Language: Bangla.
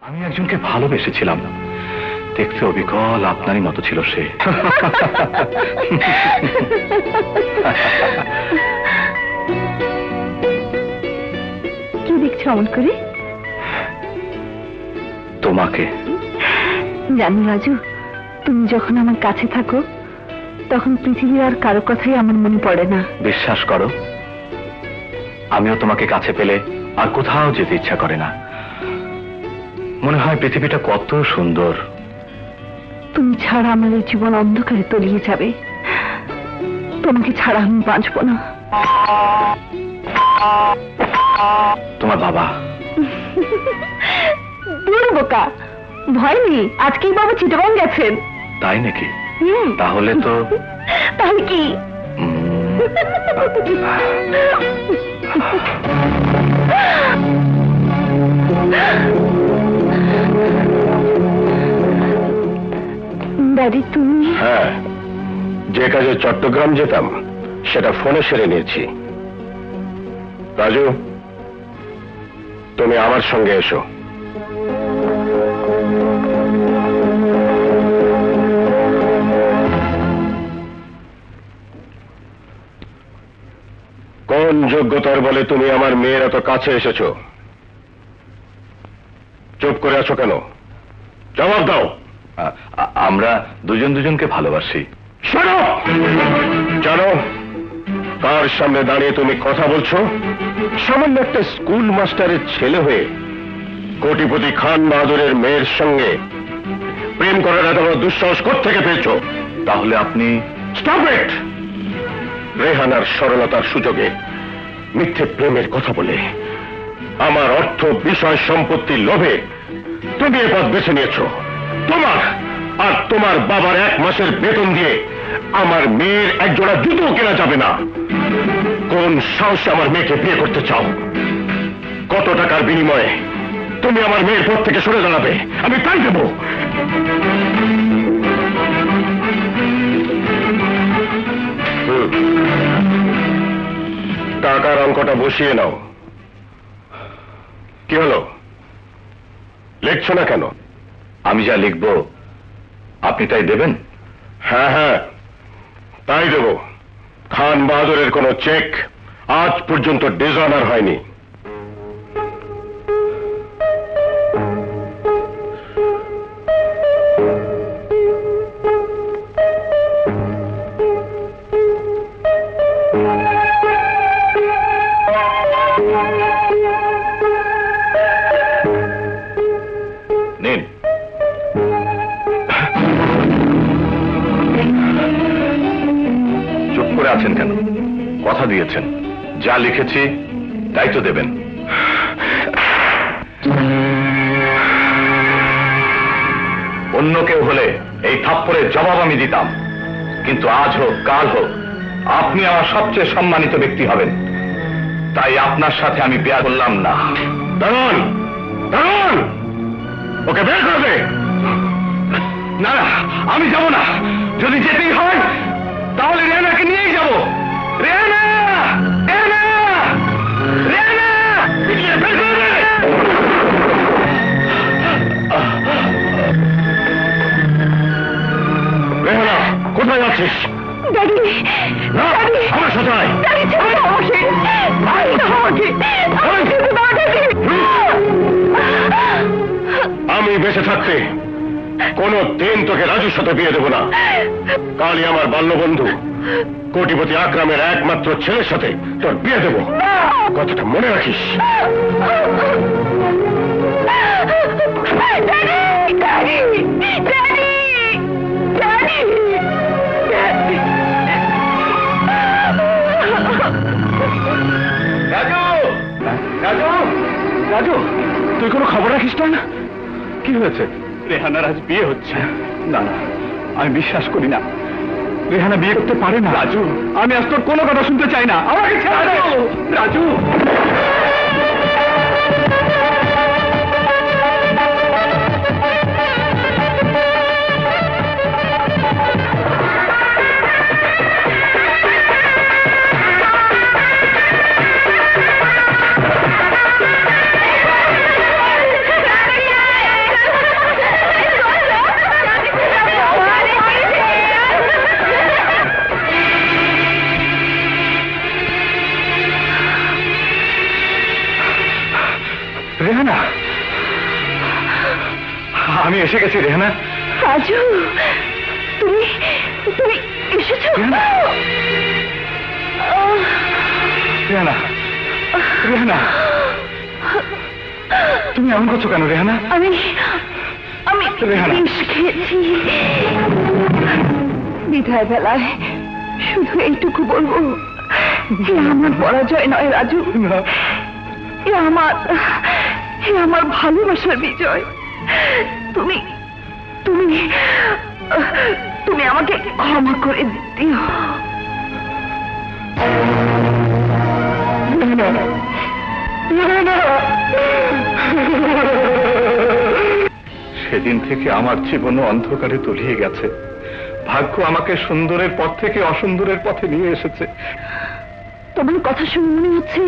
আমি একজনকে ভালোবেসেছিলাম, দেখতে অবিকল আপনারই মতো ছিল সে। কি দেখছো অমন করে? তোমাকে। জানো রাজু, তুমি যখন আমার কাছে থাকো তখন পৃথিবীর আর কারো কথাই আমার মনে পড়ে না। বিশ্বাস করো, আমিও তোমাকে কাছে পেলে আর কোথাও যেতে ইচ্ছা করে না। মনে হয় পৃথিবীটা কত সুন্দর। তুমি ছাড়া আমার এই জীবন অন্ধকারে তলিয়ে যাবে। তোমাকে ছাড়া আমি বাঁচব না। তোমার বাবা? দূর বোকা, ভয় নেই, আজকেই বাবা চিটাগং গেছেন। তাই নাকি? তাহলে তো তাহলে কি? ড্যাডি তুমি? হ্যাঁ, যে কাজে চট্টগ্রাম যেতাম সেটা ফোনে সেরে নিয়েছি। রাজু, তুমি আমার সঙ্গে এসো। কোন যোগ্যতার বলে তুমি আমার মেয়ের এত কাছে এসেছো? চুপ করে আছো কেন? জবাব দাও। আমরা দুজন দুজনকে ভালোবাসি। শোনো, জানো কার সামনে দাঁড়িয়ে তুমি কথা বলছো? সামান্য একটা স্কুল মাস্টারের ছেলে হয়ে কোটিপতি খান বাহাদুরের মেয়ের সঙ্গে প্রেম করার এত বড় দুঃসাহস কোত্থেকে পেয়েছো? তাহলে আপনি? Stop it! রেহানার সরলতার সুযোগে মিথ্যে প্রেমের কথা বলে আমার অর্থ বিষয় সম্পত্তির লোভে তুমি এ পথ বেছে নিয়েছো। তোমার আর তোমার বাবার 1 মাসের বেতন দিয়ে আমার মেয়ের একজোড়া জুতো কেনা যাবে না। কোন সাহসে আমার মেয়েকে বিয়ে করতে চাও? কত টাকার বিনিময়ে তুমি আমার মেয়ের পথ থেকে সরে দাঁড়াবে? আমি তাই দেব। টাকার অঙ্কটা বসিয়ে নাও। কি হলো, লিখছো না কেন? আমি যা লিখবো আপনি তাই দেবেন? হ্যাঁ হ্যাঁ, তাই দেব। খান বাহাদুরের কোনো চেক আজ পর্যন্ত ডিসঅনার হয়নি। নিন। চুপ করে আছেন কেন? কথা দিয়েছেন, যা লিখেছি তাই তো দেবেন। অন্য কেউ হলে এই থাপ্পড়ের জবাব আমি দিতাম, কিন্তু আজ হোক কাল হোক আপনি আমার সবচেয়ে সম্মানিত ব্যক্তি হবেন, তাই আপনার সাথে আমি বিয়ে করলাম না। দারুণ দারুণ, ওকে বের করে দে। না না, আমি যাব না। যদি যেতেই হয় তাহলে রেহানাকে নিয়েই যাব। রেহানা! রেহানা! রেহানা! বের করে দে। রেহানা, কোথায় যাচ্ছিস? ড্যাডি, না, আমার সাথে আয়। ড্যাডি ছেড়ে দাও আমাকে। ছেড়ে দাও ড্যাডি। আমি বেঁচে থাকতে কোনো দিন তোকে রাজুর সাথে বিয়ে দেব না। কালই আমার বাল্যবন্ধু কোটিপতি আকরামের একমাত্র ছেলের সাথে তোর বিয়ে দেব, কথাটা মনে রাখিস। রাজু! রাজু! রাজু, তুই কোনো খবর রাখিস না? কি হয়েছে? রেহানার আজ বিয়ে হচ্ছে। না না, আমি বিশ্বাস করি না। রেহানা বিয়ে করতে পারে না। রাজু, আমি আজ তোর কোনো কথা শুনতে চাই না। আমাকে ছেড়ে দাও রাজু। আমি এসে গেছি রেহানা। রাজু, তুমি তুমি এসেছো? রেহানা। রেহানা, রেহানা, তুমি এমন করছো কেন রেহানা? আমি আমি রেহানা। বিষ খেয়েছি। বিদায় বেলায় শুধু এইটুকু বলবো, এ আমার পরাজয় নয় রাজু, না, এ আমার ভালোবাসার বিজয়। তুমি তুমি তুমি আমাকে ক্ষমা করে দিও। সেদিন থেকে আমার জীবনও অন্ধকারে তলিয়ে গেছে। ভাগ্য আমাকে সুন্দরের পথ থেকে অসুন্দরের পথে নিয়ে এসেছে। তোমার কথা শুনে মনে হচ্ছে